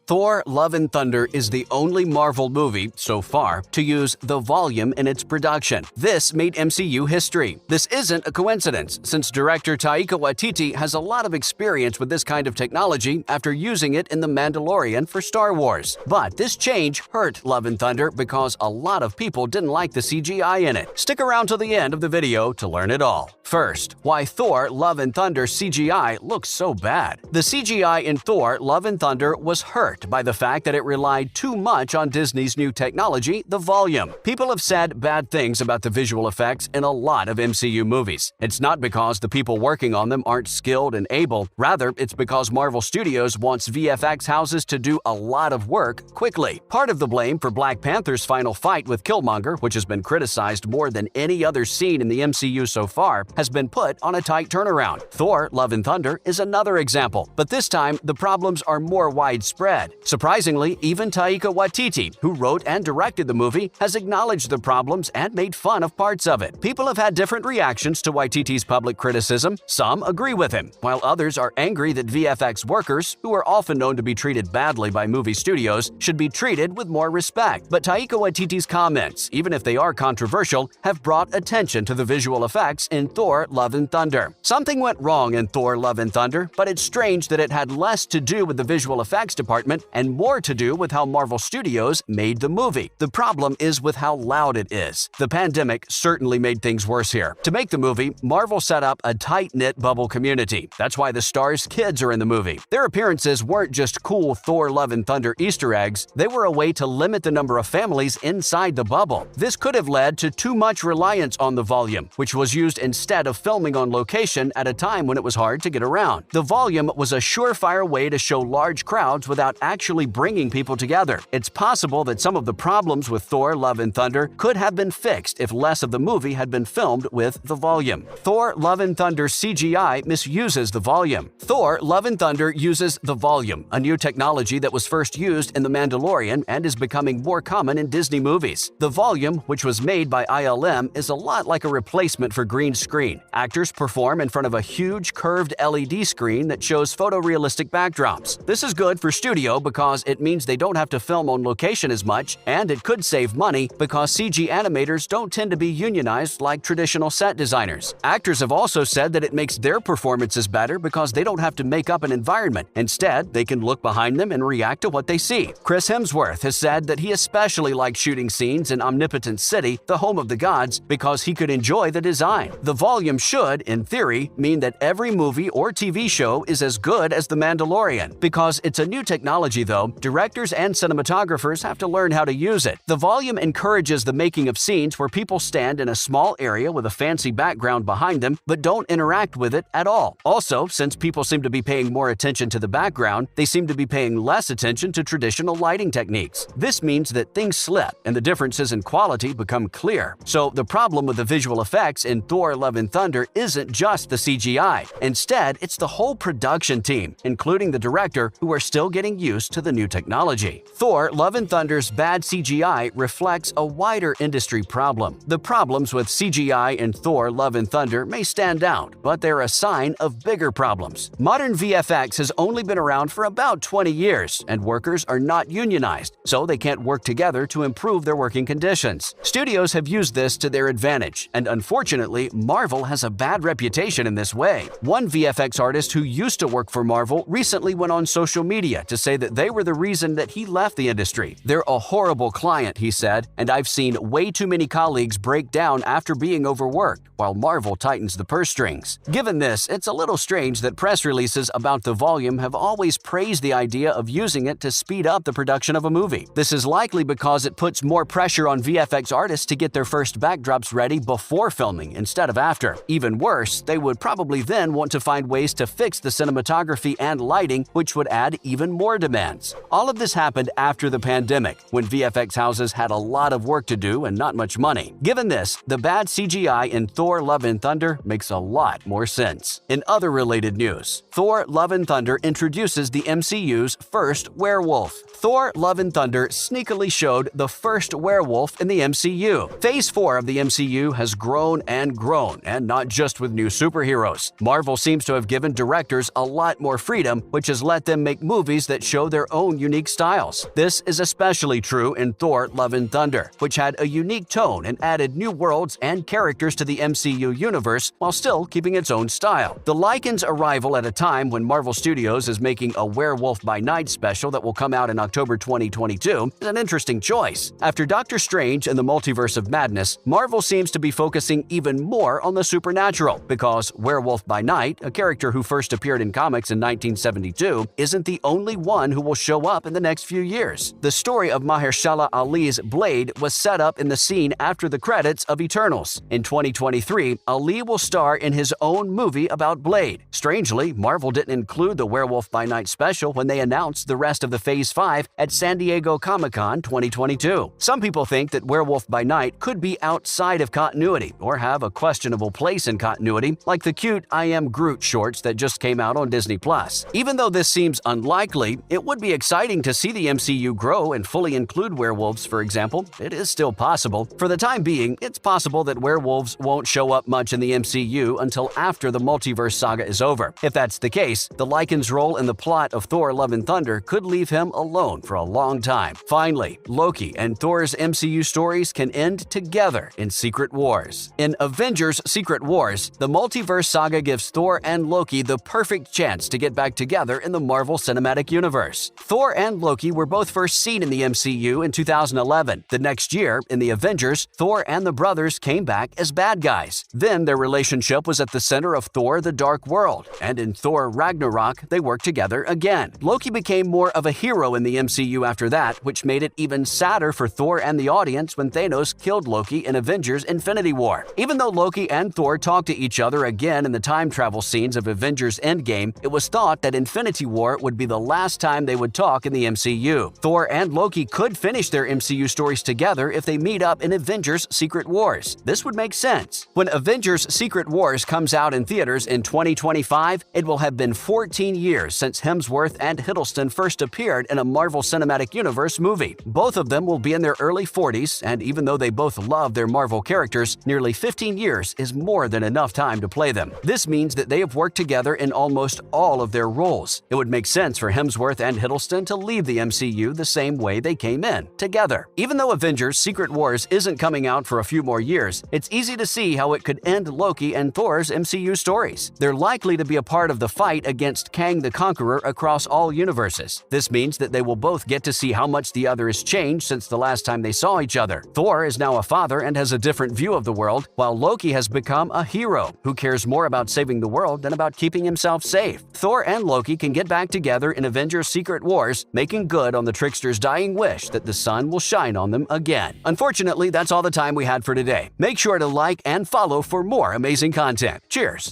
Thor: Love and Thunder is the only Marvel movie, so far, to use the volume in its production. This made MCU history. This isn't a coincidence, since director Taika Waititi has a lot of experience with this kind of technology after using it in The Mandalorian for Star Wars. But this change hurt Love and Thunder because a lot of people didn't like the CGI in it. Stick around till the end of the video to learn it all. First, why Thor: Love and Thunder CGI looks so bad. The CGI in Thor: Love and Thunder was hurt by the fact that it relied too much on Disney's new technology, the volume. People have said bad things about the visual effects in a lot of MCU movies. It's not because the people working on them aren't skilled and able, rather it's because Marvel Studios wants VFX houses to do a lot of work quickly. Part of the blame for Black Panther's final fight with Killmonger, which has been criticized more than any other scene in the MCU so far, has been put on a tight turnaround. Thor: Love and Thunder is another example, but this time the problems are more widespread. Surprisingly, even Taika Waititi, who wrote and directed the movie, has acknowledged the problems and made fun of parts of it. People have had different reactions to Waititi's public criticism. Some agree with him, while others are angry that VFX workers, who are often known to be treated badly by movie studios, should be treated with more respect. But Taika Waititi's comments, even if they are controversial, have brought attention to the visual effects in Thor: Love and Thunder. Something went wrong in Thor: Love and Thunder, but it's strange that it had less to do with the visual effects department and more to do with how Marvel Studios made the movie. The problem is with how loud it is. The pandemic certainly made things worse here. To make the movie, Marvel set up a tight-knit bubble community. That's why the star's kids are in the movie. Their appearances weren't just cool Thor: Love and Thunder Easter eggs, they were a way to limit the number of families inside the bubble. This could have led to too much reliance on the volume, which was used instead of filming on location at a time when it was hard to get around. The volume was a surefire way to show large crowds without actually bringing people together. It's possible that some of the problems with Thor: Love and Thunder could have been fixed if less of the movie had been filmed with the volume. Thor: Love and Thunder CGI misuses the volume. Thor: Love and Thunder uses the volume, a new technology that was first used in The Mandalorian and is becoming more common in Disney movies. The volume, which was made by ILM, is a lot like a replacement for green screen. Actors perform in front of a huge curved LED screen that shows photorealistic backdrops. This is good for studio because it means they don't have to film on location as much, and it could save money because CG animators don't tend to be unionized like traditional set designers. Actors have also said that it makes their performances better because they don't have to make up an environment. Instead, they can look behind them and react to what they see. Chris Hemsworth has said that he especially likes shooting scenes in Omnipotent City, the home of the gods, because he could enjoy the design. The volume should, in theory, mean that every movie or TV show is as good as The Mandalorian. Because it's a new technology, though, directors and cinematographers have to learn how to use it. The volume encourages the making of scenes where people stand in a small area with a fancy background behind them but don't interact with it at all. Also, since people seem to be paying more attention to the background, they seem to be paying less attention to traditional lighting techniques. This means that things slip and the differences in quality become clear. So the problem with the visual effects in Thor: Love and Thunder isn't just the CGI. Instead, it's the whole production team, including the director, who are still getting used to the new technology. Thor: Love and Thunder's bad CGI reflects a wider industry problem. The problems with CGI in Thor: Love and Thunder may stand out, but they're a sign of bigger problems. Modern VFX has only been around for about 20 years, and workers are not unionized, so they can't work together to improve their working conditions. Studios have used this to their advantage, and unfortunately, Marvel has a bad reputation in this way. One VFX artist who used to work for Marvel recently went on social media to say that they were the reason that he left the industry. "They're a horrible client," he said, "and I've seen way too many colleagues break down after being overworked, while Marvel tightens the purse strings." Given this, it's a little strange that press releases about the volume have always praised the idea of using it to speed up the production of a movie. This is likely because it puts more pressure on VFX artists to get their first backdrops ready before filming instead of after. Even worse, they would probably then want to find ways to fix the cinematography and lighting, which would add even more demands. All of this happened after the pandemic, when VFX houses had a lot of work to do and not much money. Given this, the bad CGI in Thor: Love and Thunder makes a lot more sense. In other related news, Thor: Love and Thunder introduces the MCU's first werewolf. Thor: Love and Thunder sneakily showed the first werewolf in the MCU. Phase 4 of the MCU has grown, and not just with new superheroes. Marvel seems to have given directors a lot more freedom, which has let them make movies that show their own unique styles. This is especially true in Thor: Love and Thunder, which had a unique tone and added new worlds and characters to the MCU universe while still keeping its own style. The Lycan's arrival at a time when Marvel Studios is making a Werewolf by Night special that will come out in October 2022 is an interesting choice. After Doctor Strange and the Multiverse of Madness, Marvel seems to be focusing even more on the supernatural, because Werewolf by Night, a character who first appeared in comics in 1972, isn't the only one who will show up in the next few years. The story of Mahershala Ali's Blade was set up in the scene after the credits of Eternals. In 2023, Ali will star in his own movie about Blade. Strangely, Marvel didn't include the Werewolf by Night special when they announced the rest of the Phase 5 at San Diego Comic-Con 2022. Some people think that Werewolf by Night could be outside of continuity or have a questionable place in continuity, like the cute I Am Groot shorts that just came out on Disney+. Even though this seems unlikely, it would be exciting to see the MCU grow and fully include werewolves, for example. It is still possible. For the time being, it's possible that werewolves won't show up much in the MCU until after the multiverse saga is over. If that's the case, the Lycan's role in the plot of Thor: Love and Thunder could leave him alone for a long time. Finally, Loki and Thor's MCU stories can end together in Secret Wars. In Avengers: Secret Wars, the multiverse saga gives Thor and Loki the perfect chance to get back together in the Marvel Cinematic Universe. Thor and Loki were both first seen in the MCU in 2011. The next year, in the Avengers, Thor and the brothers came back as bad guys. Then their relationship was at the center of Thor: The Dark World, and in Thor: Ragnarok, they worked together again. Loki became more of a hero in the MCU after that, which made it even sadder for Thor and the audience when Thanos killed Loki in Avengers: Infinity War. Even though Loki and Thor talked to each other again in the time travel scenes of Avengers: Endgame, it was thought that Infinity War would be the last time they would talk in the MCU. Thor and Loki could finish their MCU stories together if they meet up in Avengers: Secret Wars. This would make sense. When Avengers: Secret Wars comes out in theaters in 2025, it will have been 14 years since Hemsworth and Hiddleston first appeared in a Marvel Cinematic Universe movie. Both of them will be in their early 40s, and even though they both love their Marvel characters, nearly 15 years is more than enough time to play them. This means that they have worked together in almost all of their roles. It would make sense for Hemsworth and Hiddleston to leave the MCU the same way they came in, together. Even though Avengers: Secret Wars isn't coming out for a few more years, it's easy to see how it could end Loki and Thor's MCU stories. They're likely to be a part of the fight against Kang the Conqueror across all universes. This means that they will both get to see how much the other has changed since the last time they saw each other. Thor is now a father and has a different view of the world, while Loki has become a hero who cares more about saving the world than about keeping himself safe. Thor and Loki can get back together in Avengers: Secret Wars, making good on the trickster's dying wish that the sun will shine on them again. Unfortunately, that's all the time we had for today. Make sure to like and follow for more amazing content. Cheers!